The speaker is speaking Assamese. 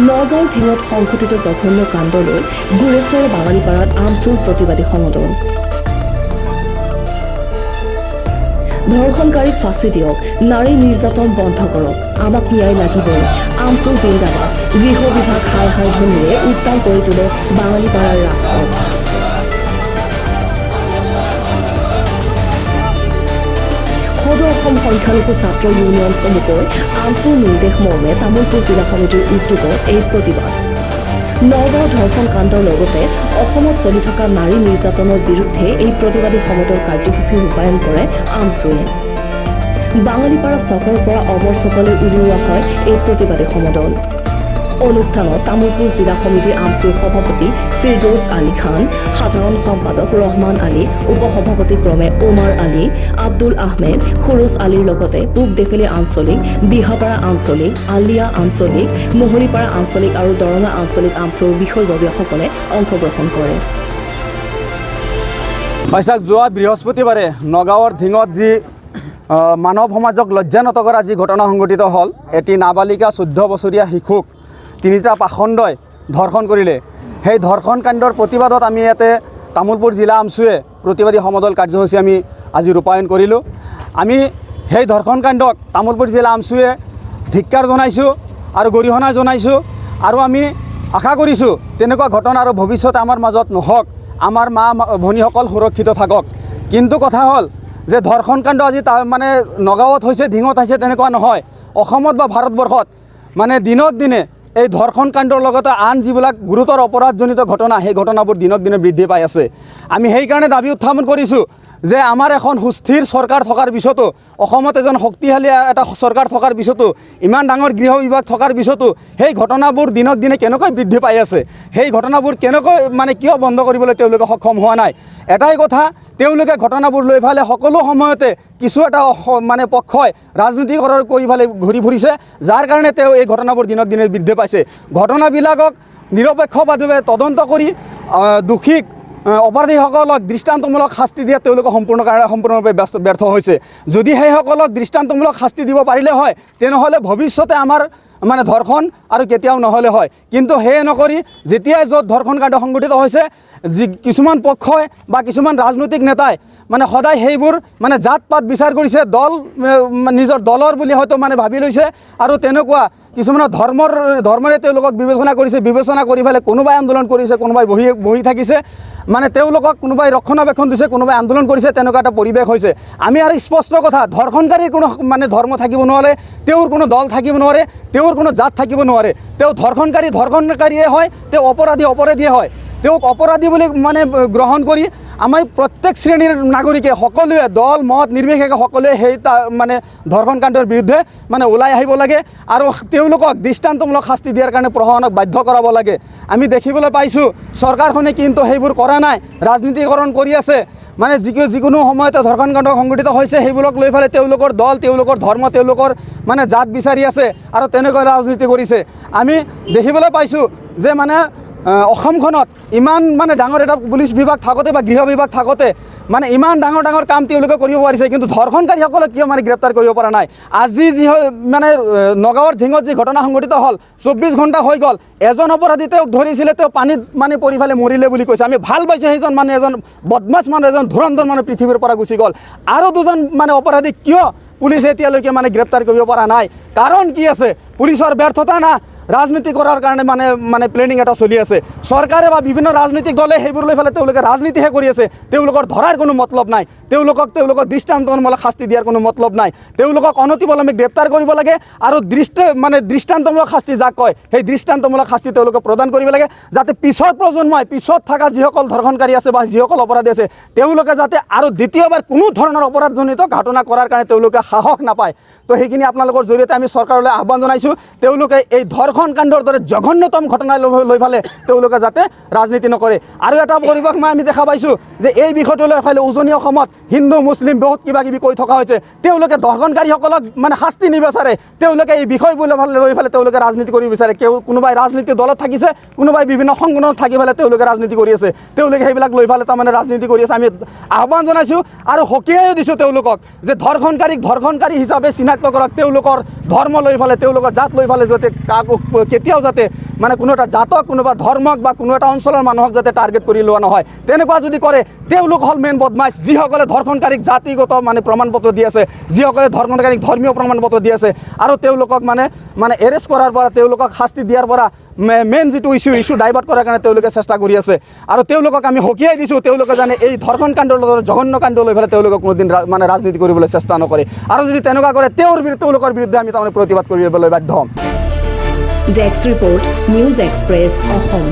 নগাঁও ঢিঙত সংঘটিত জঘন্য কাণ্ডলৈ গুৰেশ্বৰ বাঙালীপাৰাত আমচুৰ প্ৰতিবাদী সমদল। ধৰ্ষণকাৰীক ফাঁচি দিয়ক, নাৰী নিৰ্যাতন বন্ধ কৰক, আমাক ন্যায় লাগিবই, আমচু জিন্দাবাদ। গৃহ বিভাগ হাই হাই ধ্বনিৰে উত্তাল কৰি তোলে বাঙালীপাৰাৰ ৰাজপথ। সদৌ অসম সংখ্যালঘু ছাত্ৰ ইউনিয়ন চমুকৈ আমচুৰ নিৰ্দেশ মৰ্মে তামোলপুৰ জিলা সমিতিৰ উদ্যোগত এই প্ৰতিবাদ। নগাঁও ধৰ্ষণ কাণ্ডৰ লগতে অসমত চলি থকা নাৰী নিৰ্যাতনৰ বিৰুদ্ধে এই প্ৰতিবাদী সমদল কাৰ্যসূচী ৰূপায়ণ কৰে আমচুৱে। বাঙালীপাৰা চকৰ পৰা অমৰ চকলৈ উলিওৱা হয় এই প্ৰতিবাদী সমদল। অনুষ্ঠানত তামোলপুৰ জিলা সমিতিৰ আমচুৰ সভাপতি ফিৰদৌছ আলী খান, সাধাৰণ সম্পাদক ৰহমান আলী, উপসভাপতি ক্ৰমে ওমৰ আলী, আব্দুল আহমেদ, সুৰুজ আলীৰ লগতে পূব ডেফেলি আঞ্চলিক, বিহাপাৰা আঞ্চলিক, আলিয়া আঞ্চলিক, মহলীপাৰা আঞ্চলিক আৰু দৰঙা আঞ্চলিক আমচুৰ বিষয়ববীয়াসকলে অংশগ্ৰহণ কৰে। বৈশাখ যোৱা বৃহস্পতিবাৰে নগাঁৱৰ ঢিঙত যি মানৱ সমাজক লজ্জানত কৰা যি ঘটনা সংঘটিত হ'ল, এটি নাবালিকা 14 বছৰীয়া শিশুক 3টা পাখণ্ডই ধৰ্ষণ কৰিলে। সেই ধৰ্ষণ কাণ্ডৰ প্ৰতিবাদত আমি ইয়াতে তামোলপুৰ জিলা আমচুৱে প্ৰতিবাদী সমদল কাৰ্যসূচী আমি আজি ৰূপায়ণ কৰিলোঁ। আমি সেই ধৰ্ষণ কাণ্ডক তামোলপুৰ জিলা আমচুৱে ধিক্কাৰ জনাইছোঁ আৰু গৰিহণা জনাইছোঁ আৰু আমি আশা কৰিছোঁ তেনেকুৱা ঘটনা আৰু ভৱিষ্যতে আমাৰ মাজত নহওক, আমাৰ মা ভনীসকল সুৰক্ষিত থাকক। কিন্তু কথা হ'ল যে ধৰ্ষণ কাণ্ড আজি মানে নগাঁৱত হৈছে, ঢিঙত হৈছে তেনেকুৱা নহয়। অসমত বা ভাৰতবৰ্ষত মানে দিনক দিনে এই ধৰ্ষণ কাণ্ডৰ লগতে আন যিবিলাক গুৰুতৰ অপৰাধজনিত ঘটনা, সেই ঘটনাবোৰ দিনক দিনে বৃদ্ধি পাই আছে। আমি সেইকাৰণে দাবী উত্থাপন কৰিছোঁ যে আমাৰ এখন সুস্থিৰ চৰকাৰ থকাৰ পিছতো, অসমত এজন শক্তিশালী এটা চৰকাৰ থকাৰ পিছতো, ইমান ডাঙৰ গৃহ বিভাগ থকাৰ পিছতো সেই ঘটনাবোৰ দিনক দিনে কেনেকৈ বৃদ্ধি পাই আছে, সেই ঘটনাবোৰ কেনেকৈ মানে কিয় বন্ধ কৰিবলৈ তেওঁলোকে সক্ষম হোৱা নাই। এটাই কথা, তেওঁলোকে ঘটনাবোৰ লৈ ফালে সকলো সময়তে কিছু এটা মানে পক্ষই ৰাজনীতিকৰণ কৰি ফালে ঘূৰি ফুৰিছে, যাৰ কাৰণে তেওঁ এই ঘটনাবোৰ দিনক দিনে বৃদ্ধি পাইছে। ঘটনাবিলাকক নিৰপেক্ষভাৱে তদন্ত কৰি দোষীক অপৰাধীসকলক দৃষ্টান্তমূলক শাস্তি দিয়াত তেওঁলোকে সম্পূৰ্ণভাৱে ব্যৰ্থ হৈছে। যদি সেইসকলক দৃষ্টান্তমূলক শাস্তি দিব পাৰিলে হয়, তেনেহ'লে ভৱিষ্যতে আমাৰ মানে ধৰ্ষণ আৰু কেতিয়াও নহ'লে হয়। কিন্তু সেয়ে নকৰি যেতিয়াই য'ত ধৰ্ষণ কাণ্ড সংঘটিত হৈছে, কিছুমান পক্ষই বা কিছুমান ৰাজনৈতিক নেতাই মানে সদায় সেইবোৰ মানে জাত পাত বিচাৰ কৰিছে, দল নিজৰ দলৰ বুলি হয়তো মানে ভাবি লৈছে আৰু তেনেকুৱা কিছুমানৰ ধৰ্মৰে তেওঁলোকক বিবেচনা কৰিছে। বিবেচনা কৰি পেলাই কোনোবাই আন্দোলন কৰিছে, কোনোবাই বহি থাকিছে, মানে তেওঁলোকক কোনোবাই ৰক্ষণাবেক্ষণ দিছে, কোনোবাই আন্দোলন কৰিছে, তেনেকুৱা এটা পৰিৱেশ হৈছে। আমি আৰু স্পষ্ট কথা, ধৰ্ষণকাৰীৰ কোনো মানে ধৰ্ম থাকিব নোৱাৰে, তেওঁৰ কোনো দল থাকিব নোৱাৰে, তেওঁৰ কোনো জাত থাকিব নোৱাৰে। তেওঁ ধৰ্ষণকাৰীয়ে হয়, তেওঁ অপৰাধীয়ে হয়। তেওঁক অপৰাধী বুলি মানে গ্ৰহণ কৰি আমি প্ৰত্যেক শ্ৰেণীৰ নাগৰিকে সকলোৱে দল মত নিৰ্বিশেষে সকলোৱে সেই মানে ধৰ্ষণ কাণ্ডৰ বিৰুদ্ধে মানে ওলাই আহিব লাগে আৰু তেওঁলোকক দৃষ্টান্তমূলক শাস্তি দিয়াৰ কাৰণে প্ৰশাসনক বাধ্য কৰাব লাগে। আমি দেখিবলৈ পাইছোঁ চৰকাৰখনে কিন্তু সেইবোৰ কৰা নাই, ৰাজনীতিকৰণ কৰি আছে। মানে যিকোনো সময়তে ধৰ্ষণ কাণ্ড সংঘটিত হৈছে, সেইবোৰক লৈ পেলাই তেওঁলোকৰ দল, তেওঁলোকৰ ধৰ্ম, তেওঁলোকৰ মানে জাত বিচাৰি আছে আৰু তেনেকৈ ৰাজনীতি কৰিছে। আমি দেখিবলৈ পাইছোঁ যে মানে অসমখনত ইমান মানে ডাঙৰ এটা পুলিচ বিভাগ থাকোঁতে বা গৃহ বিভাগ থাকোঁতে মানে ইমান ডাঙৰ কাম তেওঁলোকে কৰিব পাৰিছে, কিন্তু ধৰ্ষণকাৰীসকলক কিয় মানে গ্ৰেপ্তাৰ কৰিব পৰা নাই। আজি যি মানে নগাঁৱৰ ঢিঙত যি ঘটনা সংঘটিত হ'ল, 24 ঘণ্টা হৈ গ'ল, এজন অপৰাধী তেওঁক ধৰিছিলে, তেওঁ পানীত মানে পৰি ফালে মৰিলে বুলি কৈছে। আমি ভাল পাইছোঁ সেইজন মানে এজন বদমাছ মানুহ, এজন ধুৰন্ধৰ মানুহ পৃথিৱীৰ পৰা গুচি গ'ল। আৰু 2জন মানে অপৰাধী কিয় পুলিচে এতিয়ালৈকে মানে গ্ৰেপ্তাৰ কৰিব পৰা নাই? কাৰণ কি আছে? পুলিচৰ ব্যৰ্থতা না ৰাজনীতি কৰাৰ কাৰণে মানে প্লেনিং এটা চলি আছে। চৰকাৰে বা বিভিন্ন ৰাজনৈতিক দলে সেইবোৰ লৈ পেলাই তেওঁলোকে ৰাজনীতিহে কৰি আছে। তেওঁলোকৰ ধৰাৰ কোনো মতলব নাই, তেওঁলোকক দৃষ্টান্তমূলক শাস্তি দিয়াৰ কোনো মতলব নাই। তেওঁলোকক অনতিপলমে গ্ৰেপ্তাৰ কৰিব লাগে আৰু দৃষ্টান্তমূলক শাস্তি যাক কয়, সেই দৃষ্টান্তমূলক শাস্তি তেওঁলোকে প্ৰদান কৰিব লাগে, যাতে পিছৰ প্ৰজন্মই, পিছত থকা যিসকল ধৰ্ষণকাৰী আছে বা যিসকল অপৰাধী আছে, তেওঁলোকে যাতে আৰু দ্বিতীয়বাৰ কোনো ধৰণৰ অপৰাধজনিত ঘটনা কৰাৰ কাৰণে তেওঁলোকে সাহস নাপায়। তো সেইখিনি আপোনালোকৰ জৰিয়তে আমি চৰকাৰলৈ আহ্বান জনাইছোঁ, তেওঁলোকে এই ধৰ্ষণ কাণ্ডৰ দৰে জঘন্যতম ঘটনা লৈ ফালে তেওঁলোকে যাতে ৰাজনীতি নকৰে। আৰু এটা পৰিৱেশ আমি দেখা পাইছোঁ যে এই বিষয়টো লৈ ফালে উজনি অসমত হিন্দু মুছলিম বহুত কিবা কিবি কৈ থকা হৈছে তেওঁলোকে ধৰ্ষণকাৰীসকলক মানে শাস্তি নিবিচাৰে তেওঁলোকে এই বিষয়বোৰ লৈ পেলাই তেওঁলোকে ৰাজনীতি কৰিব বিচাৰে কোনোবাই ৰাজনীতি দলত থাকিছে কোনোবাই বিভিন্ন সংগঠনত থাকি পেলাই তেওঁলোকে ৰাজনীতি কৰি আছে তেওঁলোকে সেইবিলাক লৈ পেলাই তাৰমানে ৰাজনীতি কৰি আছে আমি আহ্বান জনাইছোঁ আৰু সকীয়াই দিছোঁ তেওঁলোকক যে ধৰ্ষণকাৰী হিচাপে চিনাক্ত কৰক তেওঁলোকৰ ধৰ্ম লৈ পেলাই তেওঁলোকৰ জাত লৈ পেলাই যাতে কাকো কেতিয়াও যাতে মানে কোনো এটা জাতক কোনোবা ধৰ্মক বা কোনো এটা অঞ্চলৰ মানুহক যাতে টাৰ্গেট কৰি লোৱা নহয় তেনেকুৱা যদি কৰে তেওঁলোক হ'ল মেইন বদমাইছ যিসকলে ধৰ্ষণকাৰীক জাতিগত মানে প্ৰমাণপত্ৰ দি আছে যিসকলে ধৰ্ষণকাৰীক ধৰ্মীয় প্ৰমাণপত্ৰ দি আছে আৰু তেওঁলোকক মানে এৰেষ্ট কৰাৰ পৰা তেওঁলোকক শাস্তি দিয়াৰ পৰা মেইন যিটো ইছ্যু ডাইভাৰ্ট কৰাৰ কাৰণে তেওঁলোকে চেষ্টা কৰি আছে আৰু তেওঁলোকক আমি সকীয়াই দিছোঁ তেওঁলোকে জানে এই ধৰ্ষণ কাণ্ডৰ লগত জঘন্য কাণ্ড লৈ পেলাই তেওঁলোকে কোনোদিন মানে ৰাজনীতি কৰিবলৈ চেষ্টা নকৰে আৰু যদি তেনেকুৱা কৰে তেওঁলোকৰ বিৰুদ্ধে আমি তাৰমানে প্ৰতিবাদ কৰিবলৈ বাধ্য হ'ম desk report news express Assam